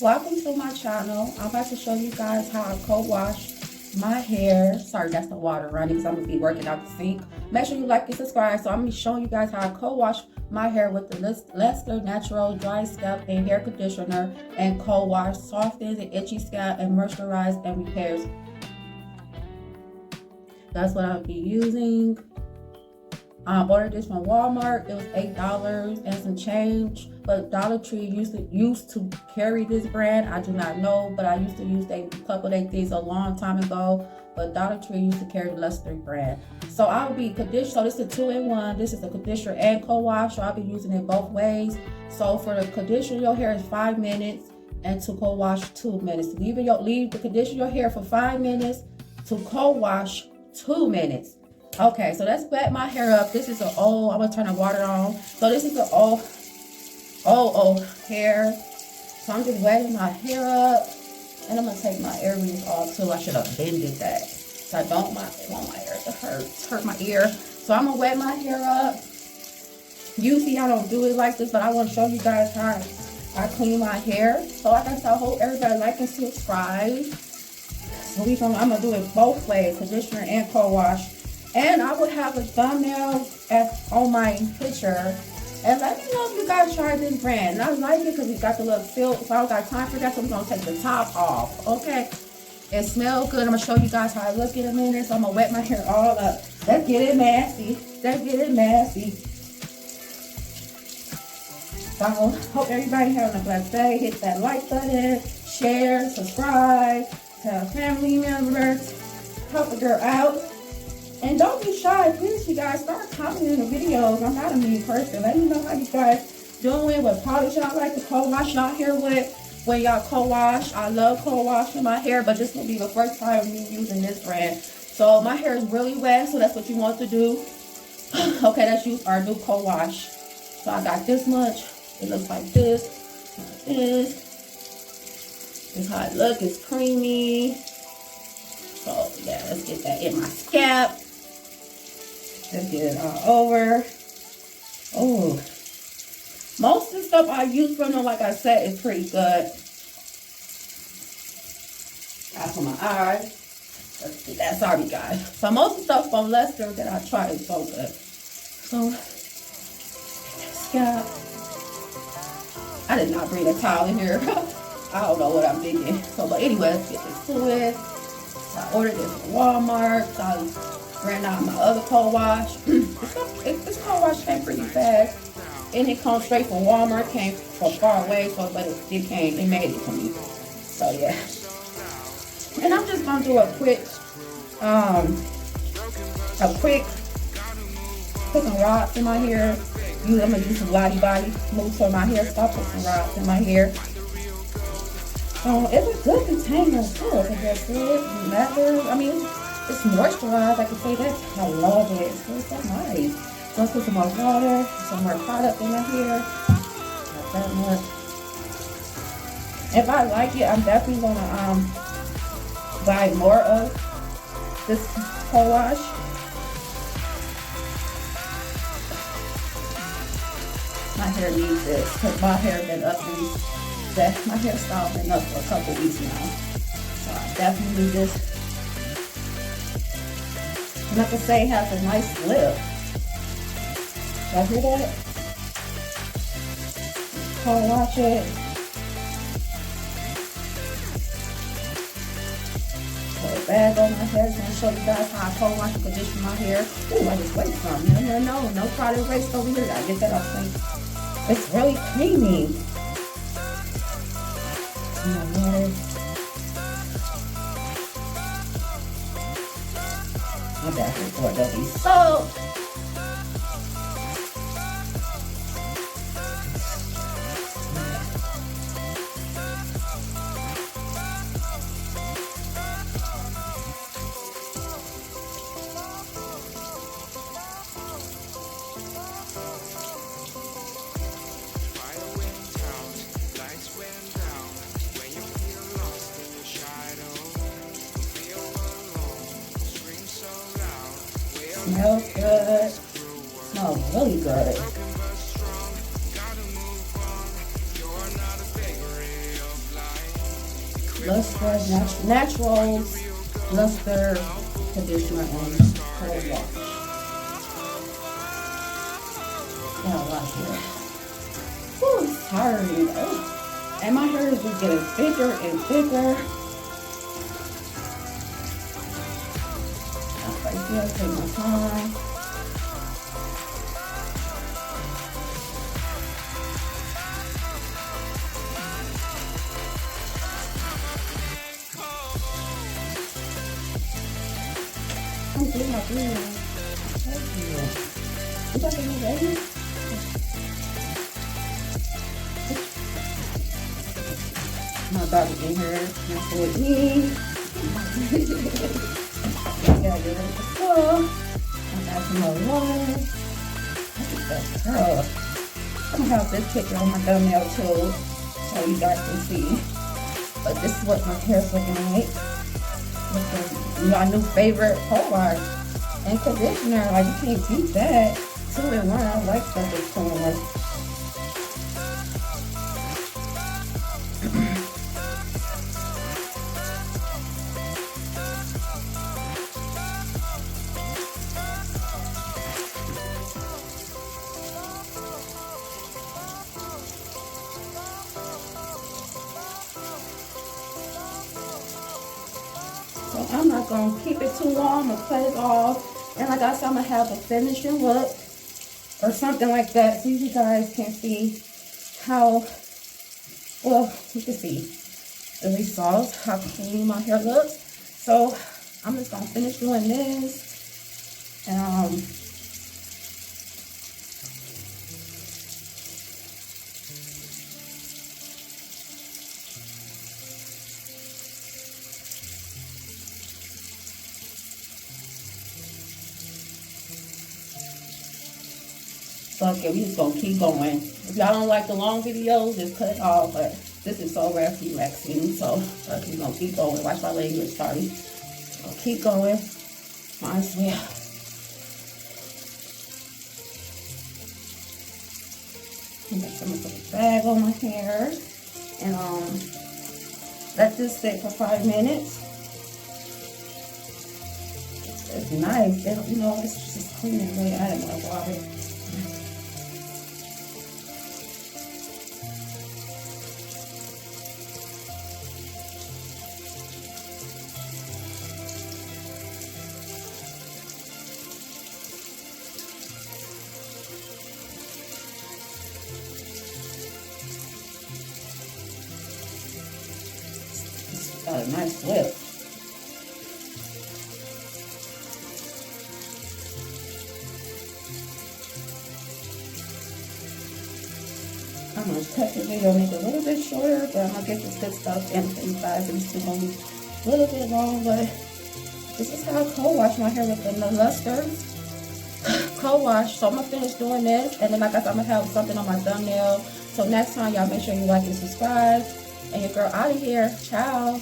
Welcome to my channel. I'm about to show you guys how I co-wash my hair. Sorry, that's the water running because I'm going to be working out the sink. Make sure you like and subscribe. So I'm going to be showing you guys how I co-wash my hair with the Lusti Natural Dry Scalp and Hair Conditioner and co-wash softens and itchy scalp and moisturize and repairs. That's what I'll be using. I ordered this from Walmart. It was $8 and some change. But Dollar Tree used to carry this brand. I do not know, but I used to use a couple of their things a long time ago. But Dollar Tree used to carry the Lusti brand. So I'll be conditioner. So this is a 2-in-1. This is the conditioner and co-wash. So I'll be using it both ways. So for the conditioner your hair is 5 minutes, and to co-wash 2 minutes. Leave the conditioner your hair for 5 minutes. To co-wash 2 minutes. Okay, so let's wet my hair up. This is an old, I'm gonna turn the water on. So this is an old hair. So I'm just wetting my hair up. And I'm gonna take my earrings off too. I should have bended that. So I don't want my hair to hurt my ear. So I'm gonna wet my hair up. Usually I don't do it like this, but I wanna show you guys how I clean my hair. So like I said, I hope everybody like and subscribe. So I'm gonna do it both ways, conditioner and co-wash. And I will have a thumbnail on my picture. And let me know if you guys tried this brand. And I like it because it got the little silk. So I don't got time for that, so I'm going to take the top off. Okay? It smells good. I'm going to show you guys how I look in a minute. So I'm going to wet my hair all up. Let's get it nasty. Let's get it nasty. So I hope everybody having a blessed day. Hit that like button. Share. Subscribe. Tell family members. Help a girl out. And don't be shy, please, you guys. Start commenting in the videos. I'm not a mean person. Let me know how you guys doing, what products y'all like to co-wash y'all hair with when y'all co-wash. I love co-washing my hair, but this will be the first time me using this brand. So my hair is really wet, so that's what you want to do. Okay, let's use our new co-wash. So I got this much. It looks like this. Like this. This is how it looks. It's creamy. So yeah, let's get that in my scalp. Let's get it all over. Oh, most of the stuff I use from them, like I said, is pretty good. Got for my eyes. Let's get that. Sorry, guys. So most of the stuff from Lusti that I tried is so good. So scalp. I did not bring a towel in here. I don't know what I'm thinking. So, but anyway, let's get this to it. I ordered this from Walmart. So I ran out my other co-wash. This co-wash came pretty fast. And it comes straight from Walmart. It came from far away, so but it made it to me. So yeah. And I'm just gonna do a quick putting rods in my hair. I'm gonna use some body mousse for my hair. So I'll put some rods in my hair. It's a good container too. It's good, leather. I mean, it's moisturized. I can say that. I love it. It's so nice. So let's put some more water, some more product in my hair. Not that much. If I like it, I'm definitely gonna buy more of this co-wash. My hair needs this because my hair been up my hairstyle been up for a couple weeks now. So I definitely need this. And like I say, it has a nice lip. Y'all hear that? Co-wash it. Put a bag on my hair. I'm gonna show you guys how I co-wash and condition my hair. Ooh, I just wasted something. No product waste over here. Gotta get that off thing. It's really creamy. My water. My bathroom floor don't be soaked. Smells good. Smells really good. Luster Naturals Luster Conditioner and Cold Wash. Got a lot here. Whew, it's tiring. Ugh. And my hair is just getting thicker and thicker. Right here, take my time. I'm doing my thing now. Is that the ready? My dog is in here messing with me. Gotta get ready for school. I got some more water. Look at that curl. I'm gonna have this picture on my thumbnail too, so you guys can see. But this is what my hair's looking like. My new favorite cold wash and conditioner. Like, you can't beat that. 2-in-1. I like stuff that's 2-in-1. So I'm not going to keep it too long. I'm going to cut it off. And like I said, I'm going to have a finishing look or something like that, so you guys can see how, well, you can see the results, how clean my hair looks. So I'm just going to finish doing this. And so okay, we just gonna keep going. If y'all don't like the long videos, just cut it off. But this is so relaxing. So we're gonna keep going. Watch my leg get started. So keep going. Might as well. I'm gonna put a bag on my hair and let this sit for 5 minutes. It's nice. You know, it's just cleaning away. I didn't want to water. Got a nice whip. I'm going to cut the video, make it a little bit shorter, but I'm going to get this good stuff in for you guys. And it's going to be a little bit long, but this is how I cold wash my hair with the Luster cold wash. So I'm going to finish doing this, and then like I said, I'm going to have something on my thumbnail. So next time, y'all make sure you like and subscribe. And your girl out of here. Ciao.